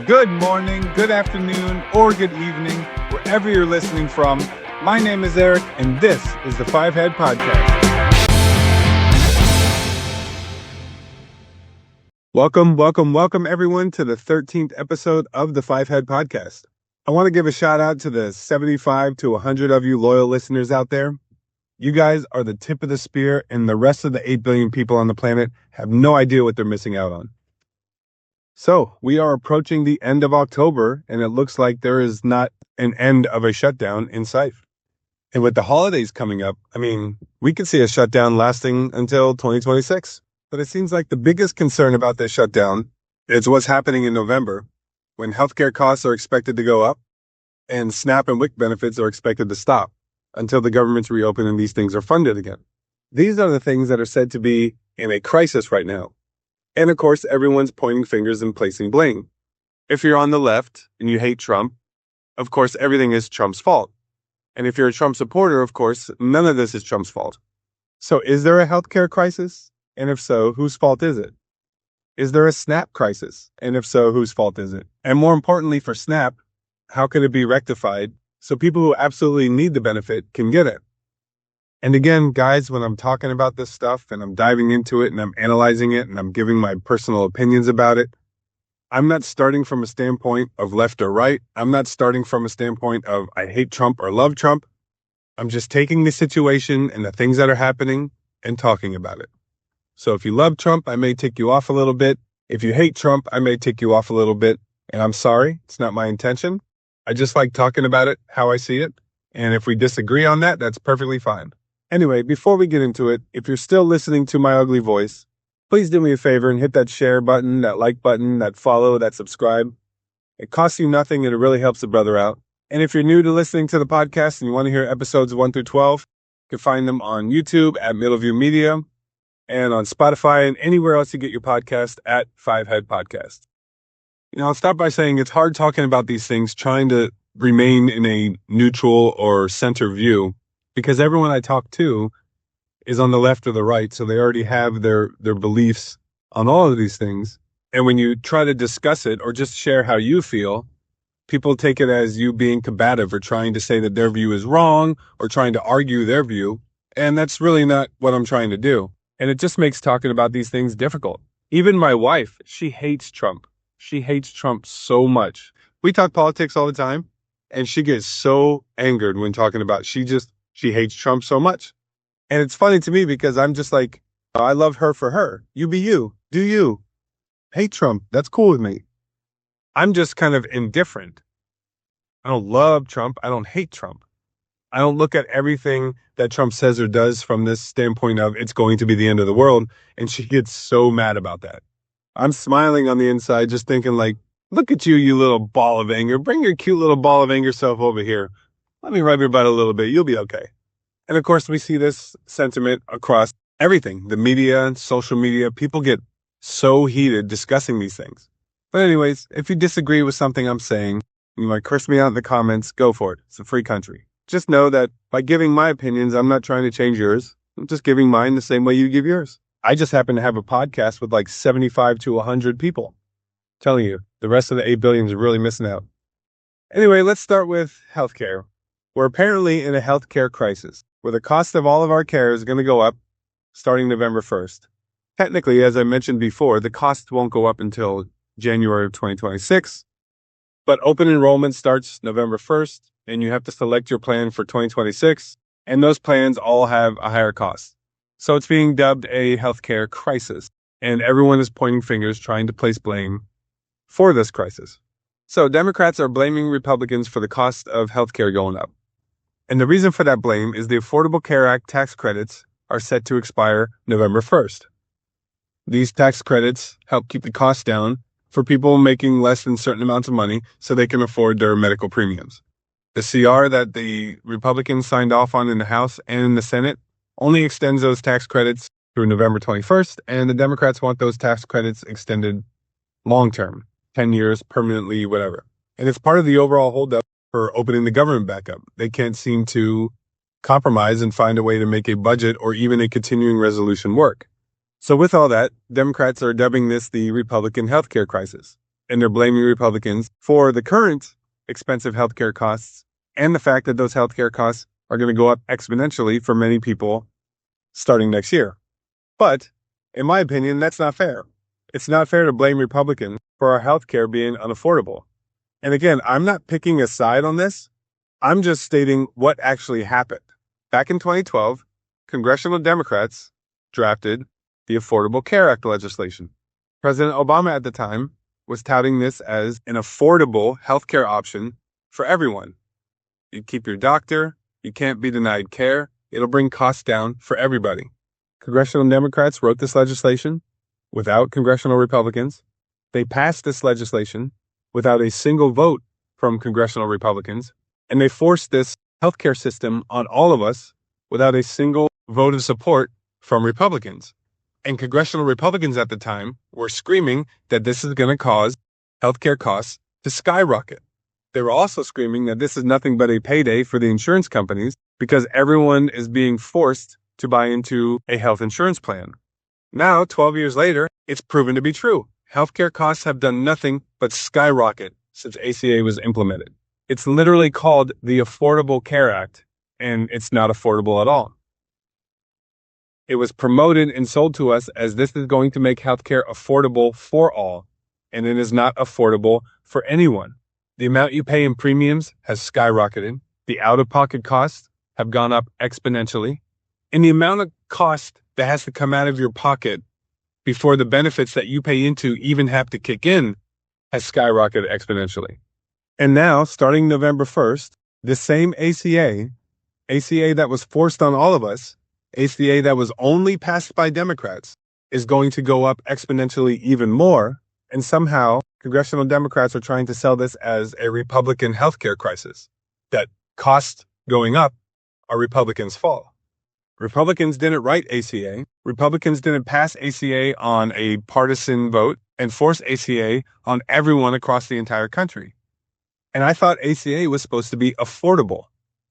Good morning, good afternoon, or good evening, wherever you're listening from. My name is Eric, and this is the Five Head Podcast. Welcome, everyone, to the 13th episode of the Five Head Podcast. I want to give a shout out to the 75 to 100 of you loyal listeners out there. You guys are the tip of the spear, and the rest of the 8 billion people on the planet have no idea what they're missing out on. So we are approaching the end of October, and it looks like there is not an end of a shutdown in sight. And with the holidays coming up, we could see a shutdown lasting until 2026. But it seems like the biggest concern about this shutdown is what's happening in November, when healthcare costs are expected to go up and SNAP and WIC benefits are expected to stop until the governments reopen and these things are funded again. These are the things that are said to be in a crisis right now. And of course, everyone's pointing fingers and placing blame. If you're on the left and you hate Trump, of course, everything is Trump's fault. And if you're a Trump supporter, of course, none of this is Trump's fault. So is there a healthcare crisis? And if so, whose fault is it? Is there a SNAP crisis? And if so, whose fault is it? And more importantly for SNAP, how can it be rectified so people who absolutely need the benefit can get it? And again, guys, when I'm talking about this stuff and I'm diving into it and I'm analyzing it and I'm giving my personal opinions about it, I'm not starting from a standpoint of left or right. I'm not starting from a standpoint of I hate Trump or love Trump. I'm just taking the situation and the things that are happening and talking about it. So if you love Trump, I may tick you off a little bit. If you hate Trump, I may tick you off a little bit. And I'm sorry, it's not my intention. I just like talking about it, how I see it. And if we disagree on that, that's perfectly fine. Anyway, before we get into it, if you're still listening to my ugly voice, please do me a favor and hit that share button, that like button, that follow, that subscribe. It costs you nothing and it really helps the brother out. And if you're new to listening to the podcast and you want to hear episodes 1 through 12, you can find them on YouTube at Middleview Media and on Spotify and anywhere else you get your podcast at Five Head Podcast. I'll start by saying it's hard talking about these things, trying to remain in a neutral or center view, because everyone I talk to is on the left or the right, so they already have their beliefs on all of these things. And when you try to discuss it or just share how you feel, people take it as you being combative or trying to say that their view is wrong or trying to argue their view. And that's really not what I'm trying to do. And it just makes talking about these things difficult. Even my wife, she hates Trump. She hates Trump so much. We talk politics all the time, and she gets so angered when talking about she hates Trump so much. And it's funny to me because I'm just like, I love her for her. You be you. Do you. Hate Trump. That's cool with me. I'm just kind of indifferent. I don't love Trump. I don't hate Trump. I don't look at everything that Trump says or does from this standpoint of it's going to be the end of the world. And she gets so mad about that. I'm smiling on the inside, just thinking like, look at you, you little ball of anger. Bring your cute little ball of anger self over here. Let me rub your butt a little bit. You'll be okay. And of course, we see this sentiment across everything. The media, social media, people get so heated discussing these things. But anyways, if you disagree with something I'm saying, you might curse me out in the comments, go for it. It's a free country. Just know that by giving my opinions, I'm not trying to change yours. I'm just giving mine the same way you give yours. I just happen to have a podcast with like 75 to 100 people. I'm telling you, the rest of the 8 billion is really missing out. Anyway, let's start with healthcare. We're apparently in a healthcare crisis where the cost of all of our care is going to go up starting November 1st. Technically, as I mentioned before, the cost won't go up until January of 2026, but open enrollment starts November 1st, and you have to select your plan for 2026, and those plans all have a higher cost. So it's being dubbed a healthcare crisis, and everyone is pointing fingers trying to place blame for this crisis. So Democrats are blaming Republicans for the cost of healthcare going up. And the reason for that blame is the Affordable Care Act tax credits are set to expire November 1st. These tax credits help keep the costs down for people making less than certain amounts of money so they can afford their medical premiums. The CR that the Republicans signed off on in the House and in the Senate only extends those tax credits through November 21st, and the Democrats want those tax credits extended long-term, 10 years, permanently, whatever. And it's part of the overall holdup for opening the government back up. They can't seem to compromise and find a way to make a budget or even a continuing resolution work. So with all that, Democrats are dubbing this the Republican healthcare crisis. and they're blaming Republicans for the current expensive healthcare costs and the fact that those healthcare costs are going to go up exponentially for many people starting next year. But in my opinion, that's not fair. It's not fair to blame Republicans for our healthcare being unaffordable. And again, I'm not picking a side on this. I'm just stating what actually happened. Back in 2012, congressional Democrats drafted the Affordable Care Act legislation. President Obama at the time was touting this as an affordable healthcare option for everyone. You keep your doctor, you can't be denied care, it'll bring costs down for everybody. Congressional Democrats wrote this legislation without congressional Republicans. They passed this legislation without a single vote from congressional Republicans, and they forced this healthcare system on all of us without a single vote of support from Republicans. And congressional Republicans at the time were screaming that this is going to cause healthcare costs to skyrocket. They were also screaming that this is nothing but a payday for the insurance companies because everyone is being forced to buy into a health insurance plan. Now, 12 years later, it's proven to be true. Healthcare costs have done nothing but skyrocket since ACA was implemented. It's literally called the Affordable Care Act, and it's not affordable at all. It was promoted and sold to us as this is going to make healthcare affordable for all, and it is not affordable for anyone. The amount you pay in premiums has skyrocketed. The out-of-pocket costs have gone up exponentially. And the amount of cost that has to come out of your pocket before the benefits that you pay into even have to kick in has skyrocketed exponentially. And now, starting November 1st, the same ACA that was forced on all of us, ACA that was only passed by Democrats, is going to go up exponentially even more. And somehow, congressional Democrats are trying to sell this as a Republican healthcare crisis, that costs going up are Republicans' fault. Republicans didn't write ACA. Republicans didn't pass ACA on a partisan vote and force ACA on everyone across the entire country. And I thought ACA was supposed to be affordable.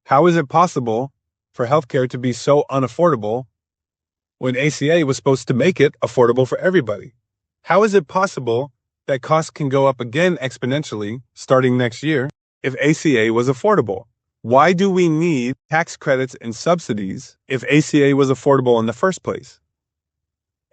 How is it possible for healthcare to be so unaffordable when ACA was supposed to make it affordable for everybody? How is it possible that costs can go up again exponentially starting next year if ACA was affordable? Why do we need tax credits and subsidies if ACA was affordable in the first place?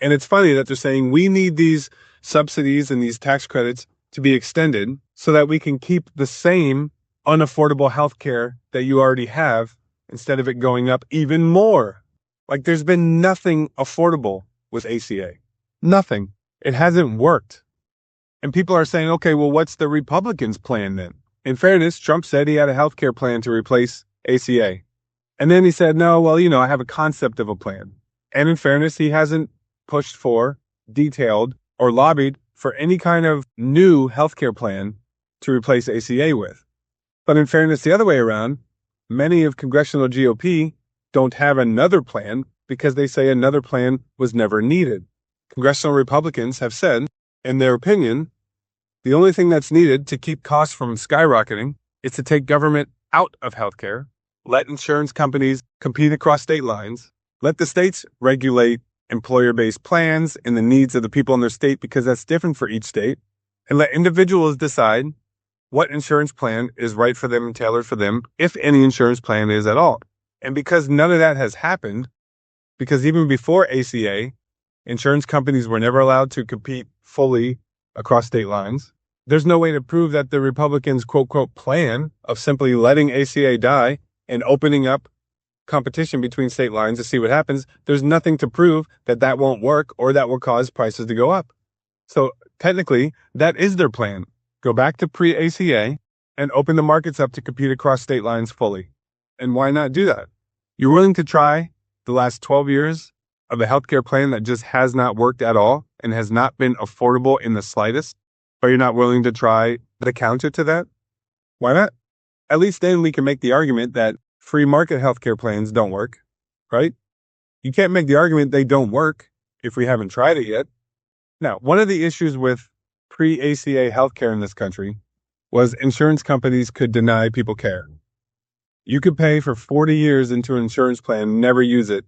And it's funny that they're saying we need these subsidies and these tax credits to be extended so that we can keep the same unaffordable healthcare that you already have instead of it going up even more. Like there's been nothing affordable with ACA. Nothing. It hasn't worked. And people are saying, okay, well, what's the Republicans' plan then? In fairness, Trump said he had a healthcare plan to replace ACA. And then he said, no, well, I have a concept of a plan. And in fairness, he hasn't pushed for, detailed, or lobbied for any kind of new healthcare plan to replace ACA with. But in fairness, the other way around, many of congressional GOP don't have another plan because they say another plan was never needed. Congressional Republicans have said, in their opinion, the only thing that's needed to keep costs from skyrocketing is to take government out of healthcare, let insurance companies compete across state lines, let the states regulate employer-based plans and the needs of the people in their state because that's different for each state, and let individuals decide what insurance plan is right for them and tailored for them, if any insurance plan is at all. And because none of that has happened, because even before ACA, insurance companies were never allowed to compete fully across state lines, there's no way to prove that the Republicans' quote-quote plan of simply letting ACA die and opening up competition between state lines to see what happens, there's nothing to prove that that won't work or that will cause prices to go up. So technically, that is their plan. Go back to pre-ACA and open the markets up to compete across state lines fully. And why not do that? You're willing to try the last 12 years of a healthcare plan that just has not worked at all and has not been affordable in the slightest, but you're not willing to try the counter to that? Why not? At least then we can make the argument that free market healthcare plans don't work, right? You can't make the argument they don't work if we haven't tried it yet. Now, one of the issues with pre-ACA healthcare in this country was insurance companies could deny people care. You could pay for 40 years into an insurance plan, never use it,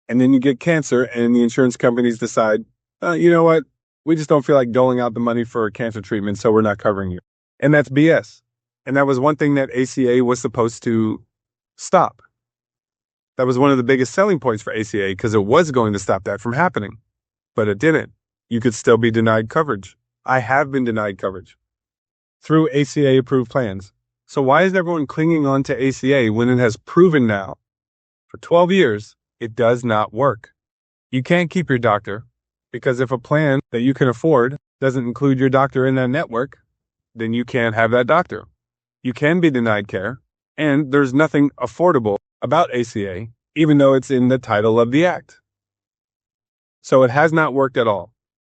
and then you get cancer and the insurance companies decide, you know what, We just don't feel like doling out the money for cancer treatment, so we're not covering you. And that's BS. And that was one thing that ACA was supposed to stop. That was one of the biggest selling points for ACA because it was going to stop that from happening, but it didn't. You could still be denied coverage. I have been denied coverage through ACA approved plans. So why is everyone clinging on to ACA when it has proven now for 12 years it does not work? You can't keep your doctor because if a plan that you can afford doesn't include your doctor in that network, then you can't have that doctor. You can be denied care, and there's nothing affordable about ACA, even though it's in the title of the act. So it has not worked at all.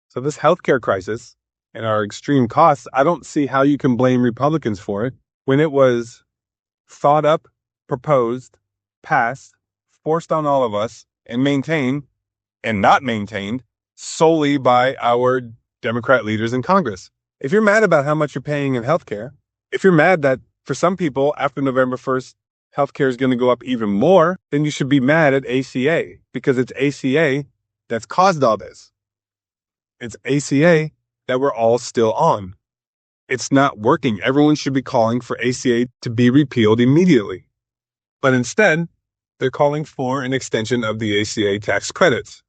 So this healthcare crisis and our extreme costs, I don't see how you can blame Republicans for it when it was thought up, proposed, passed, forced on all of us, and maintained and not maintained solely by our Democrat leaders in Congress. If you're mad about how much you're paying in healthcare, if you're mad that for some people after November 1st, healthcare is going to go up even more, then you should be mad at ACA because it's ACA that's caused all this. It's ACA that we're all still on. It's not working. Everyone should be calling for ACA to be repealed immediately. But instead, they're calling for an extension of the ACA tax credits.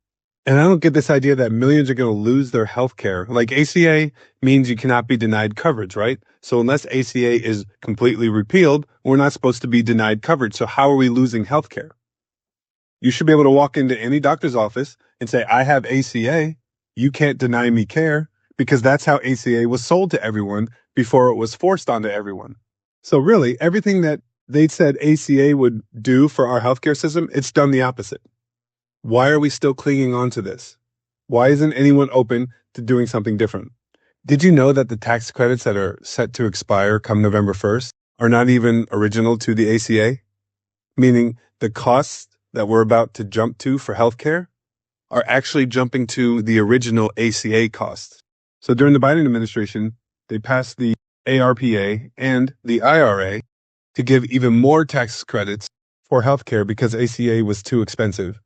And I don't get this idea that millions are going to lose their health care. Like ACA means you cannot be denied coverage, right? So unless ACA is completely repealed, we're not supposed to be denied coverage. So how are we losing health care? You should be able to walk into any doctor's office and say, I have ACA. You can't deny me care, because that's how ACA was sold to everyone before it was forced onto everyone. So really, everything that they said ACA would do for our healthcare system, it's done the opposite. Why are we still clinging on to this? Why isn't anyone open to doing something different? Did you know that the tax credits that are set to expire come November 1st are not even original to the ACA? Meaning the costs that we're about to jump to for healthcare are actually jumping to the original ACA costs. So during the Biden administration, they passed the ARPA and the IRA to give even more tax credits for healthcare because ACA was too expensive.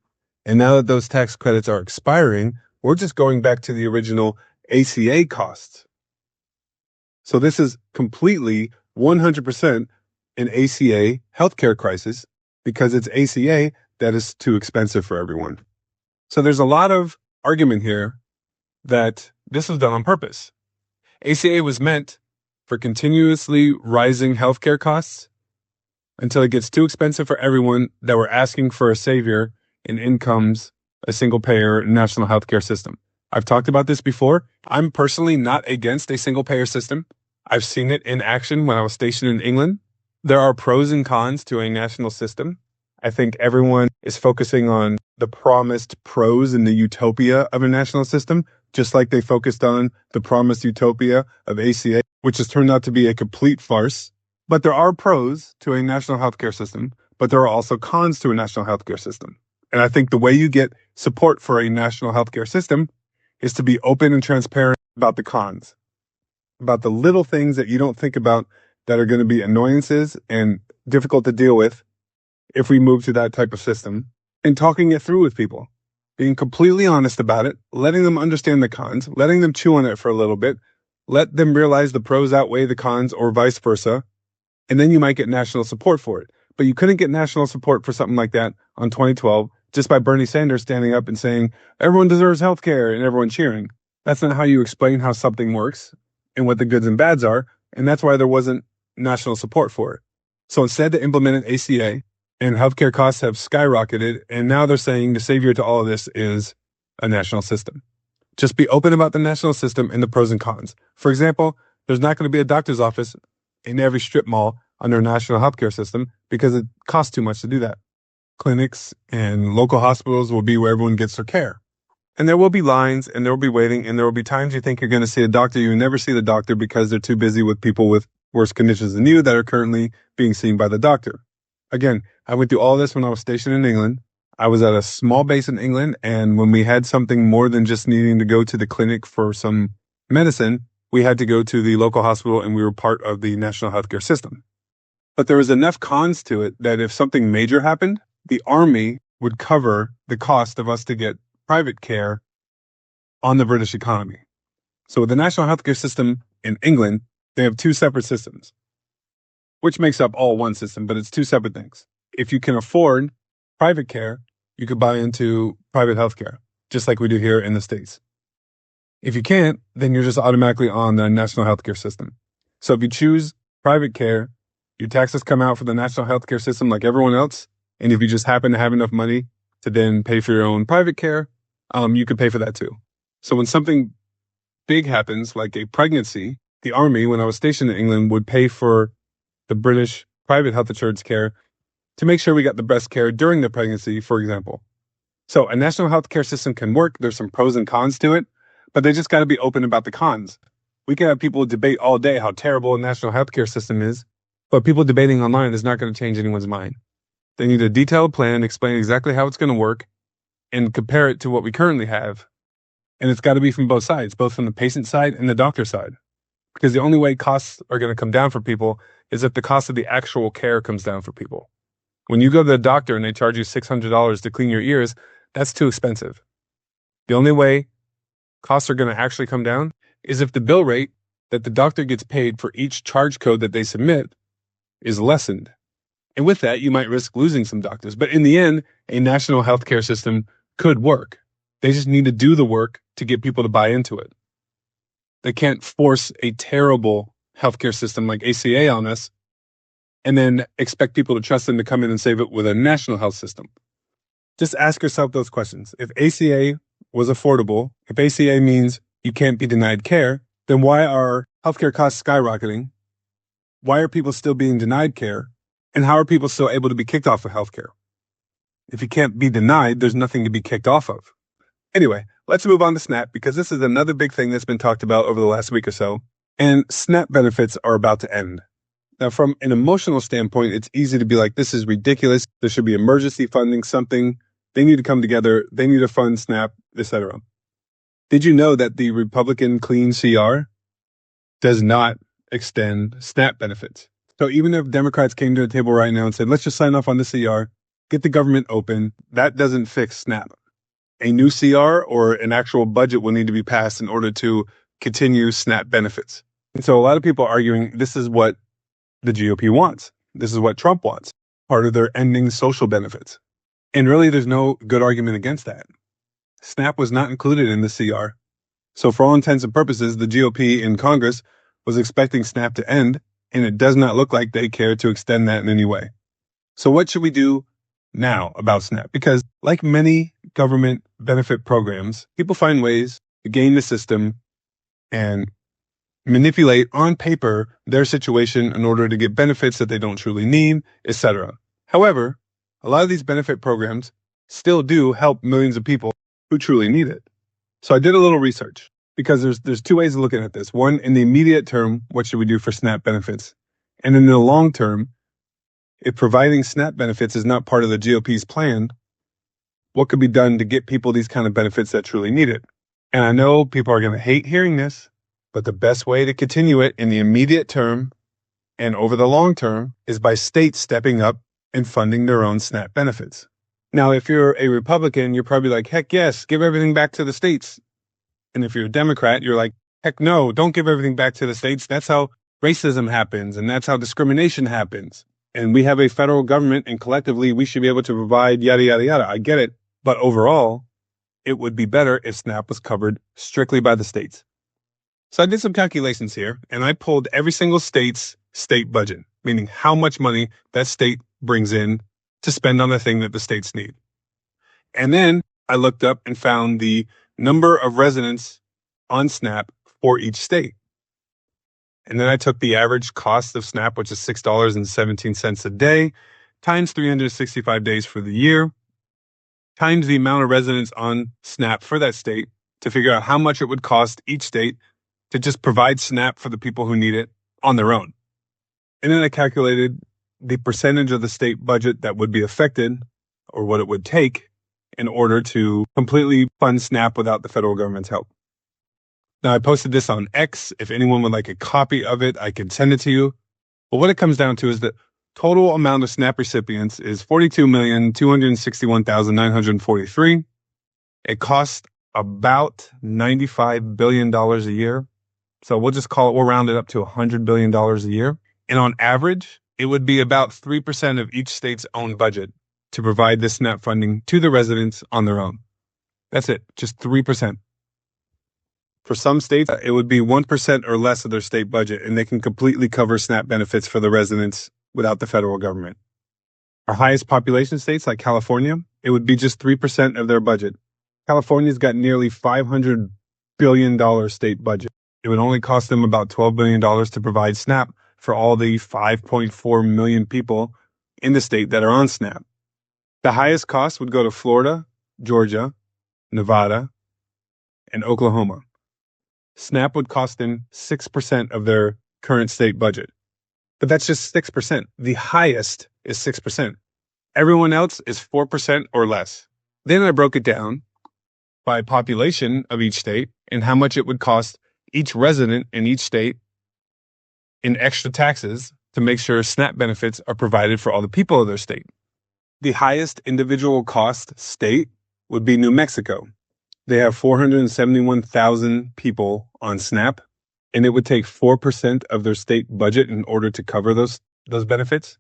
And now that those tax credits are expiring, we're just going back to the original ACA costs. So this is completely 100% an ACA healthcare crisis because it's ACA that is too expensive for everyone. So there's a lot of argument here that this was done on purpose. ACA was meant for continuously rising healthcare costs until it gets too expensive for everyone that we're asking for a savior in incomes, a single-payer national healthcare system. I've talked about this before. I'm personally not against a single-payer system. I've seen it in action when I was stationed in England. There are pros and cons to a national system. I think everyone is focusing on the promised pros and the utopia of a national system, just like they focused on the promised utopia of ACA, which has turned out to be a complete farce. But there are pros to a national healthcare system, but there are also cons to a national healthcare system. And I think the way you get support for a national healthcare system is to be open and transparent about the cons, about the little things that you don't think about that are going to be annoyances and difficult to deal with if we move to that type of system, and talking it through with people, being completely honest about it, letting them understand the cons, letting them chew on it for a little bit, let them realize the pros outweigh the cons or vice versa, and then you might get national support for it. But you couldn't get national support for something like that on 2012 just by Bernie Sanders standing up and saying, everyone deserves health care and everyone cheering. That's not how you explain how something works and what the goods and bads are. And that's why there wasn't national support for it. So instead they implemented ACA and healthcare costs have skyrocketed. And now they're saying the savior to all of this is a national system. Just be open about the national system and the pros and cons. For example, there's not going to be a doctor's office in every strip mall under a national healthcare system because it costs too much to do that. Clinics and local hospitals will be where everyone gets their care. And there will be lines and there will be waiting and there will be times you think you're going to see a doctor. You never see the doctor because they're too busy with people with worse conditions than you that are currently being seen by the doctor. Again, I went through all this when I was stationed in England. I was at a small base in England, and when we had something more than just needing to go to the clinic for some medicine, we had to go to the local hospital and we were part of the national healthcare system. But there was enough cons to it that if something major happened, the Army would cover the cost of us to get private care on the British economy. So with the national healthcare system in England, they have two separate systems, which makes up all one system, but it's two separate things. If you can afford private care, you could buy into private healthcare, just like we do here in the States. If you can't, then you're just automatically on the national healthcare system. So if you choose private care, your taxes come out for the national healthcare system like everyone else. And if you just happen to have enough money to then pay for your own private care, you could pay for that too. So when something big happens, like a pregnancy, the army, when I was stationed in England, would pay for the British private health insurance care to make sure we got the best care during the pregnancy, for example. So a national healthcare system can work. There's some pros and cons to it, but they just got to be open about the cons. We can have people debate all day how terrible a national healthcare system is, but people debating online is not going to change anyone's mind. They need a detailed plan, explain exactly how it's going to work, and compare it to what we currently have. And it's got to be from both sides, both from the patient side and the doctor side. Because the only way costs are going to come down for people is if the cost of the actual care comes down for people. When you go to the doctor and they charge you $600 to clean your ears, that's too expensive. The only way costs are going to actually come down is if the bill rate that the doctor gets paid for each charge code that they submit is lessened. And with that, you might risk losing some doctors. But in the end, a national healthcare system could work. They just need to do the work to get people to buy into it. They can't force a terrible healthcare system like ACA on us and then expect people to trust them to come in and save it with a national health system. Just ask yourself those questions. If ACA was affordable, if ACA means you can't be denied care, then why are healthcare costs skyrocketing? Why are people still being denied care? And how are people still able to be kicked off of healthcare? If you can't be denied, there's nothing to be kicked off of. Anyway, let's move on to SNAP because this is another big thing that's been talked about over the last week or so. And SNAP benefits are about to end. Now, from an emotional standpoint, it's easy to be like, this is ridiculous. There should be emergency funding, something. They need to come together. They need to fund SNAP, etc. Did you know that the Republican Clean CR does not extend SNAP benefits? So even if Democrats came to the table right now and said, let's just sign off on the CR, get the government open, that doesn't fix SNAP. A new CR or an actual budget will need to be passed in order to continue SNAP benefits. And so a lot of people are arguing this is what the GOP wants. This is what Trump wants, part of their ending social benefits. And really, there's no good argument against that. SNAP was not included in the CR. So for all intents and purposes, the GOP in Congress was expecting SNAP to end, and it does not look like they care to extend that in any way. So what should we do now about SNAP? Because like many government benefit programs, people find ways to game the system and manipulate on paper their situation in order to get benefits that they don't truly need, etc. However, a lot of these benefit programs still do help millions of people who truly need it. So I did a little research because there's two ways of looking at this. One, in the immediate term, what should we do for SNAP benefits? And in the long term, if providing SNAP benefits is not part of the GOP's plan, what could be done to get people these kind of benefits that truly need it? And I know people are going to hate hearing this, but the best way to continue it in the immediate term and over the long term is by states stepping up and funding their own SNAP benefits. Now, if you're a Republican, you're probably like, heck yes, give everything back to the states. And if you're a Democrat, you're like, heck no, don't give everything back to the states. That's how racism happens, and that's how discrimination happens. And we have a federal government, and collectively we should be able to provide yada, yada, yada. I get it. But overall, it would be better if SNAP was covered strictly by the states. So I did some calculations here, and I pulled every single state's state budget, meaning how much money that state brings in to spend on the thing that the states need. And then I looked up and found the number of residents on SNAP for each state. And then I took the average cost of SNAP, which is $6.17 a day, times 365 days for the year, times the amount of residents on SNAP for that state to figure out how much it would cost each state to just provide SNAP for the people who need it on their own. And then I calculated the percentage of the state budget that would be affected, or what it would take in order to completely fund SNAP without the federal government's help. Now, I posted this on X. If anyone would like a copy of it, I can send it to you. But what it comes down to is that total amount of SNAP recipients is 42,261,943. It costs about $95 billion a year. So we'll round it up to $100 billion a year. And on average, it would be about 3% of each state's own budget to provide this SNAP funding to the residents on their own. That's it, just 3%. For some states, it would be 1% or less of their state budget, and they can completely cover SNAP benefits for the residents without the federal government. Our highest population states, like California, it would be just 3% of their budget. California's got nearly $500 billion state budget. It would only cost them about $12 billion to provide SNAP for all the 5.4 million people in the state that are on SNAP. The highest cost would go to Florida, Georgia, Nevada, and Oklahoma. SNAP would cost them 6% of their current state budget. But that's just 6%. The highest is 6%. Everyone else is 4% or less. Then I broke it down by population of each state and how much it would cost each resident in each state in extra taxes to make sure SNAP benefits are provided for all the people of their state. The highest individual cost state would be New Mexico. They have 471,000 people on SNAP, and it would take 4% of their state budget in order to cover those benefits.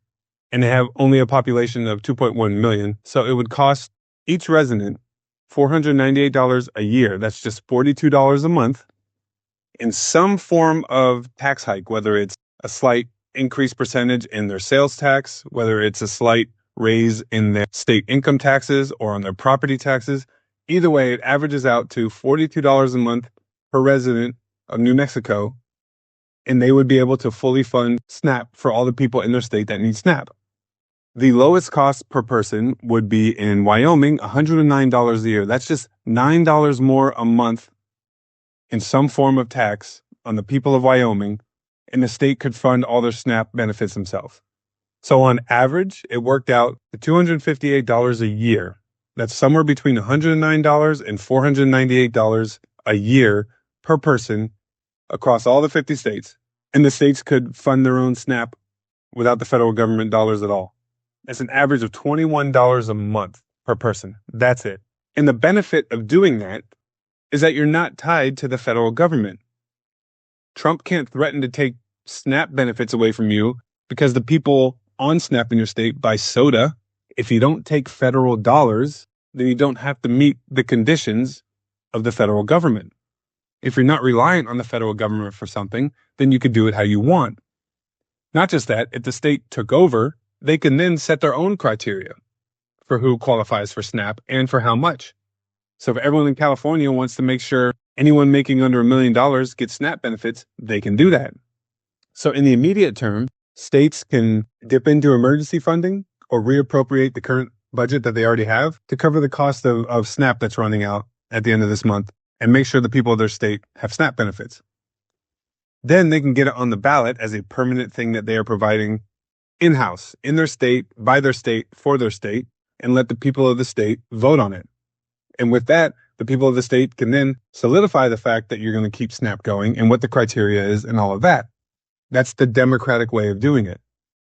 And they have only a population of 2.1 million, so it would cost each resident $498 a year. That's just $42 a month in some form of tax hike, whether it's a slight increased percentage in their sales tax, whether it's a slight raise in their state income taxes or on their property taxes. Either way, it averages out to $42 a month per resident of New Mexico, and they would be able to fully fund SNAP for all the people in their state that need SNAP. The lowest cost per person would be in Wyoming, $109 a year. That's just $9 more a month in some form of tax on the people of Wyoming, and the state could fund all their SNAP benefits themselves. So on average, it worked out to $258 a year. That's somewhere between $109 and $498 a year per person across all the 50 states. And the states could fund their own SNAP without the federal government dollars at all. That's an average of $21 a month per person. That's it. And the benefit of doing that is that you're not tied to the federal government. Trump can't threaten to take SNAP benefits away from you because the people on SNAP in your state buy soda. If you don't take federal dollars, then you don't have to meet the conditions of the federal government. If you're not reliant on the federal government for something, then you could do it how you want. Not just that, if the state took over, they can then set their own criteria for who qualifies for SNAP and for how much. So if everyone in California wants to make sure anyone making under $1 million gets SNAP benefits, they can do that. So in the immediate term, states can dip into emergency funding or reappropriate the current budget that they already have to cover the cost of SNAP that's running out at the end of this month and make sure the people of their state have SNAP benefits. Then they can get it on the ballot as a permanent thing that they are providing in-house, in their state, by their state, for their state, and let the people of the state vote on it. And with that, the people of the state can then solidify the fact that you're going to keep SNAP going and what the criteria is and all of that. That's the democratic way of doing it.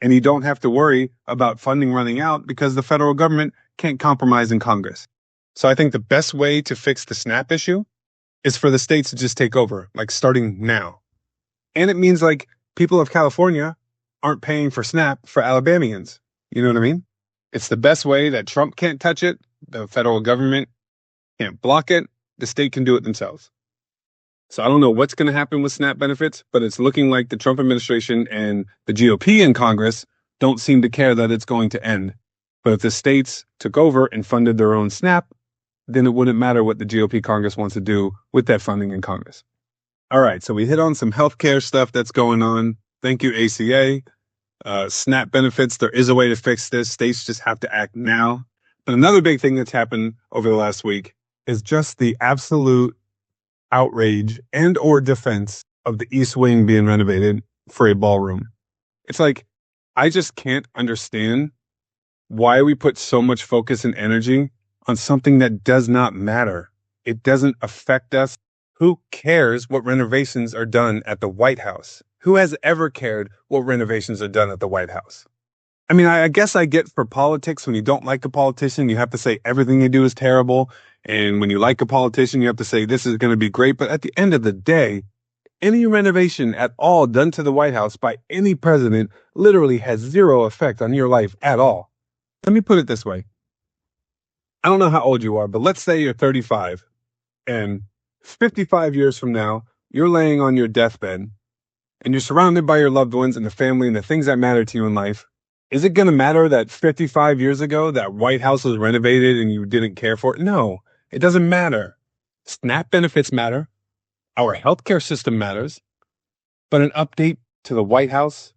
And you don't have to worry about funding running out because the federal government can't compromise in Congress. So I think the best way to fix the SNAP issue is for the states to just take over, like starting now. And it means like people of California aren't paying for SNAP for Alabamians. You know what I mean? It's the best way that Trump can't touch it. The federal government can't block it. The state can do it themselves. So I don't know what's going to happen with SNAP benefits, but it's looking like the Trump administration and the GOP in Congress don't seem to care that it's going to end. But if the states took over and funded their own SNAP, then it wouldn't matter what the GOP Congress wants to do with that funding in Congress. All right, so we hit on some healthcare stuff that's going on. Thank you, ACA. SNAP benefits, there is a way to fix this. States just have to act now. But another big thing that's happened over the last week is just the absolute outrage and or defense of the East Wing being renovated for a ballroom. It's like, I just can't understand why we put so much focus and energy on something that does not matter. It doesn't affect us. Who cares what renovations are done at the White House? Who has ever cared what renovations are done at the White House? I mean, I guess I get for politics, when you don't like a politician, you have to say everything they do is terrible And when you like a politician, you have to say this is going to be great. But at the end of the day, any renovation at all done to the White House by any president literally has zero effect on your life at all. Let me put it this way. I don't know how old you are, but let's say you're 35 and 55 years from now, you're laying on your deathbed and you're surrounded by your loved ones and the family and the things that matter to you in life. Is it going to matter that 55 years ago that White House was renovated and you didn't care for it? No, it doesn't matter. SNAP benefits matter. Our healthcare system matters. But an update to the White House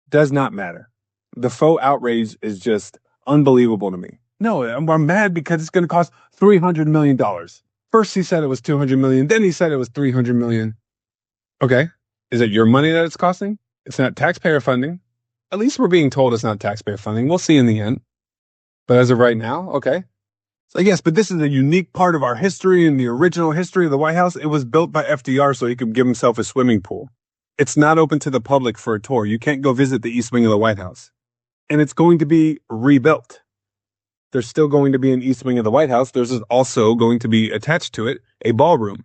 does not matter. The faux outrage is just unbelievable to me. No, I'm mad because it's going to cost $300 million. First he said it was $200 million. Then he said it was $300 million. Okay. Is it your money that it's costing? It's not taxpayer funding. At least we're being told it's not taxpayer funding. We'll see in the end. But as of right now, okay. So yes, but this is a unique part of our history and the original history of the White House. It was built by FDR so he could give himself a swimming pool. It's not open to the public for a tour. You can't go visit the East Wing of the White House. And it's going to be rebuilt. There's still going to be an East Wing of the White House. There's also going to be attached to it a ballroom.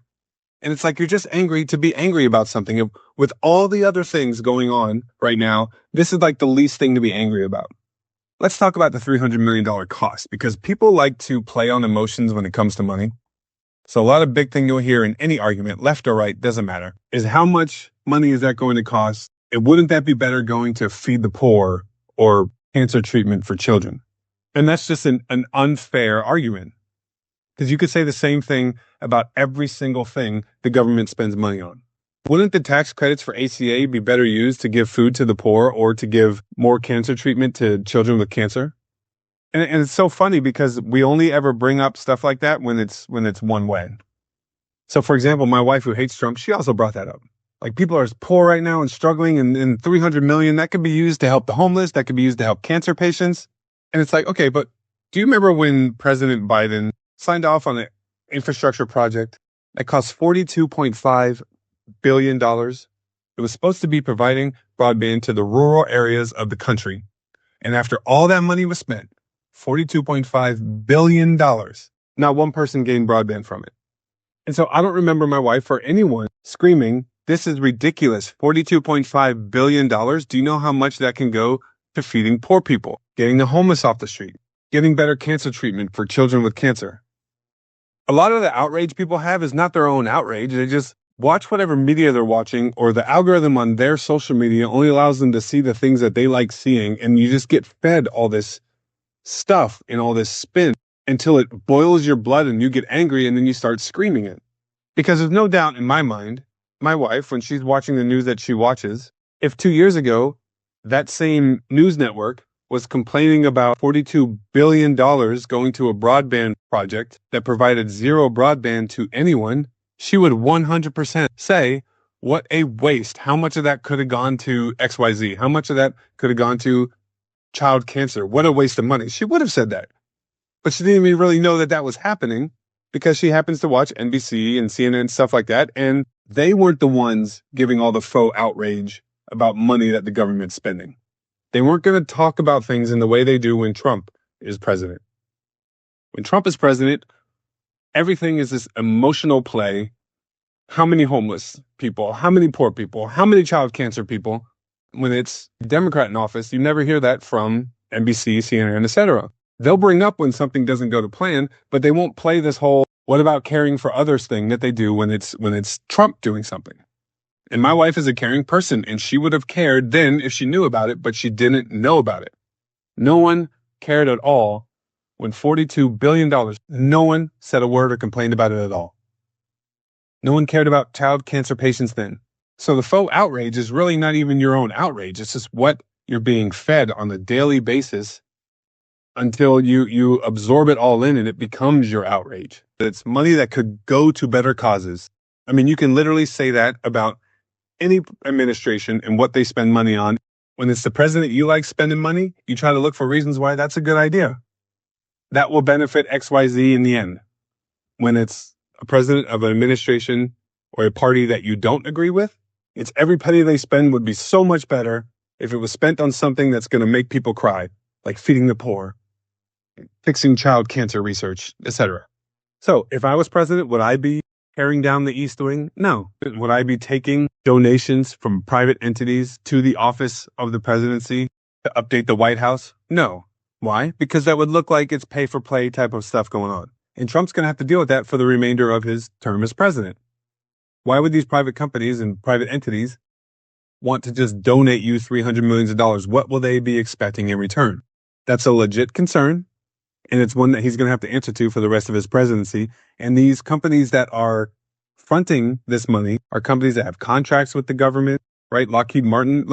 And it's like you're just angry to be angry about something. With all the other things going on right now, this is like the least thing to be angry about. Let's talk about the $300 million cost, because people like to play on emotions when it comes to money. So a lot of big thing you'll hear in any argument, left or right, doesn't matter, is how much money is that going to cost? And wouldn't that be better going to feed the poor or cancer treatment for children? And that's just an unfair argument. Because you could say the same thing about every single thing the government spends money on. Wouldn't the tax credits for ACA be better used to give food to the poor or to give more cancer treatment to children with cancer? And it's so funny because we only ever bring up stuff like that when it's one way. So, for example, my wife who hates Trump, she also brought that up. Like, people are poor right now and struggling, and $300 million, that could be used to help the homeless. That could be used to help cancer patients. And it's like, okay, but do you remember when President Biden signed off on an infrastructure project that cost $42.5 billion? It was supposed to be providing broadband to the rural areas of the country. And after all that money was spent, $42.5 billion, not one person gained broadband from it. And so I don't remember my wife or anyone screaming, this is ridiculous, $42.5 billion. Do you know how much that can go to feeding poor people, getting the homeless off the street, getting better cancer treatment for children with cancer? A lot of the outrage people have is not their own outrage. They just watch whatever media they're watching, or the algorithm on their social media only allows them to see the things that they like seeing. And you just get fed all this stuff and all this spin until it boils your blood and you get angry and then you start screaming it. Because there's no doubt in my mind, my wife, when she's watching the news that she watches, if 2 years ago, that same news network was complaining about $42 billion going to a broadband project that provided zero broadband to anyone, she would 100% say, what a waste. How much of that could have gone to XYZ? How much of that could have gone to child cancer? What a waste of money. She would have said that. But she didn't even really know that that was happening because she happens to watch NBC and CNN and stuff like that. And they weren't the ones giving all the faux outrage about money that the government's spending. They weren't going to talk about things in the way they do when Trump is president. When Trump is president, everything is this emotional play. How many homeless people? How many poor people? How many child cancer people? When it's a Democrat in office, you never hear that from NBC, CNN, etc. They'll bring up when something doesn't go to plan, but they won't play this whole "what about caring for others" thing that they do when it's Trump doing something. And my wife is a caring person, and she would have cared then if she knew about it, but she didn't know about it. No one cared at all when $42 billion, no one said a word or complained about it at all. No one cared about child cancer patients then. So the faux outrage is really not even your own outrage. It's just what you're being fed on a daily basis until you absorb it all in and it becomes your outrage. It's money that could go to better causes. I mean, you can literally say that about any administration and what they spend money on. When it's the president you like spending money, you try to look for reasons why that's a good idea. That will benefit XYZ in the end. When it's a president of an administration or a party that you don't agree with, it's every penny they spend would be so much better if it was spent on something that's going to make people cry, like feeding the poor, fixing child cancer research, etc. So if I was president, would I be tearing down the East Wing? No. Would I be taking donations from private entities to the office of the presidency to update the White House? No. Why? Because that would look like it's pay for play type of stuff going on. And Trump's going to have to deal with that for the remainder of his term as president. Why would these private companies and private entities want to just donate you $300 million? What will they be expecting in return? That's a legit concern. And it's one that he's going to have to answer to for the rest of his presidency. And these companies that are fronting this money are companies that have contracts with the government, right? Lockheed Martin,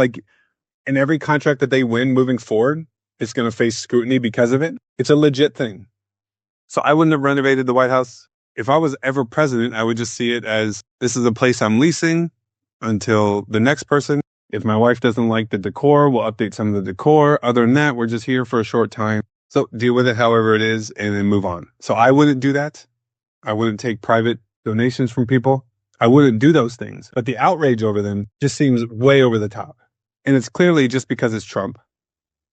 and every contract that they win moving forward, it's going to face scrutiny because of it. It's a legit thing. So I wouldn't have renovated the White House. If I was ever president, I would just see it as this is a place I'm leasing until the next person. If my wife doesn't like the decor, we'll update some of the decor. Other than that, we're just here for a short time. So deal with it however it is and then move on. So I wouldn't do that. I wouldn't take private donations from people. I wouldn't do those things. But the outrage over them just seems way over the top. And it's clearly just because it's Trump.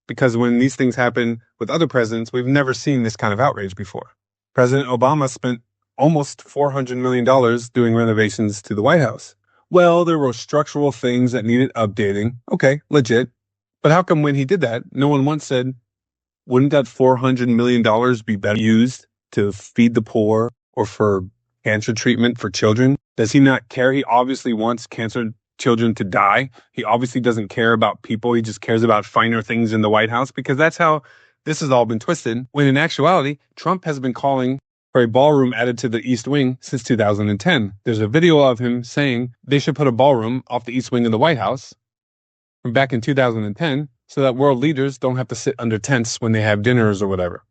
Because when these things happen with other presidents, we've never seen this kind of outrage before. President Obama spent almost $400 million doing renovations to the White House. Well, there were structural things that needed updating. Okay, legit. But how come when he did that, no one once said, wouldn't that $400 million be better used to feed the poor or for cancer treatment for children? Does he not care? He obviously wants cancer children to die. He obviously doesn't care about people. He just cares about finer things in the White House, because that's how this has all been twisted. When in actuality, Trump has been calling for a ballroom added to the East Wing since 2010. There's a video of him saying they should put a ballroom off the East Wing of the White House from back in 2010 so that world leaders don't have to sit under tents when they have dinners or whatever.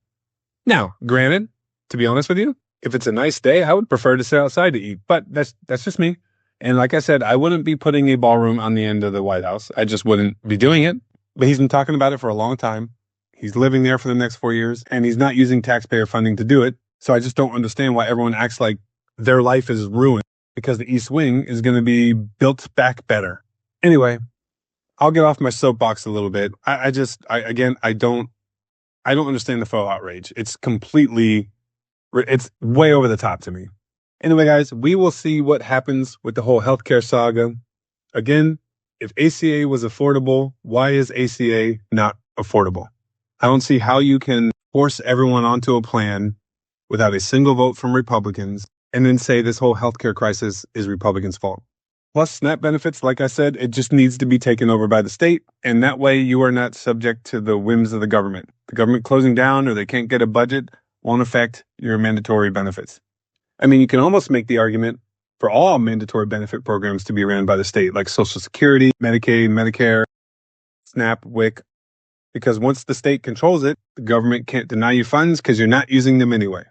Now, granted, to be honest with you, if it's a nice day, I would prefer to sit outside to eat, but that's just me. And like I said, I wouldn't be putting a ballroom on the end of the White House. I just wouldn't be doing it. But he's been talking about it for a long time. He's living there for the next 4 years, and he's not using taxpayer funding to do it. So I just don't understand why everyone acts like their life is ruined because the East Wing is going to be built back better. Anyway, I'll get off my soapbox a little bit. I don't understand the faux outrage. It's way over the top to me. Anyway, guys, we will see what happens with the whole healthcare saga. Again, if ACA was affordable, why is ACA not affordable? I don't see how you can force everyone onto a plan without a single vote from Republicans and then say this whole healthcare crisis is Republicans' fault. Plus, SNAP benefits, like I said, it just needs to be taken over by the state, and that way you are not subject to the whims of the government. The government closing down or they can't get a budget won't affect your mandatory benefits. I mean, you can almost make the argument for all mandatory benefit programs to be ran by the state, like Social Security, Medicaid, Medicare, SNAP, WIC, because once the state controls it, the government can't deny you funds because you're not using them anyway.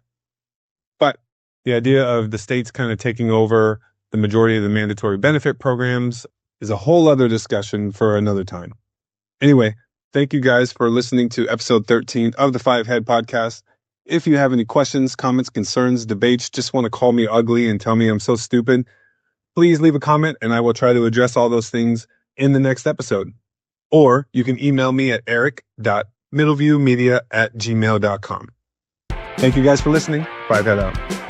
But the idea of the states kind of taking over the majority of the mandatory benefit programs is a whole other discussion for another time. Anyway, thank you guys for listening to episode 13 of the Five Head Podcast. If you have any questions, comments, concerns, debates, just want to call me ugly and tell me I'm so stupid, please leave a comment and I will try to address all those things in the next episode. Or you can email me at eric.middleviewmedia@gmail.com. Thank you guys for listening. Five Head out.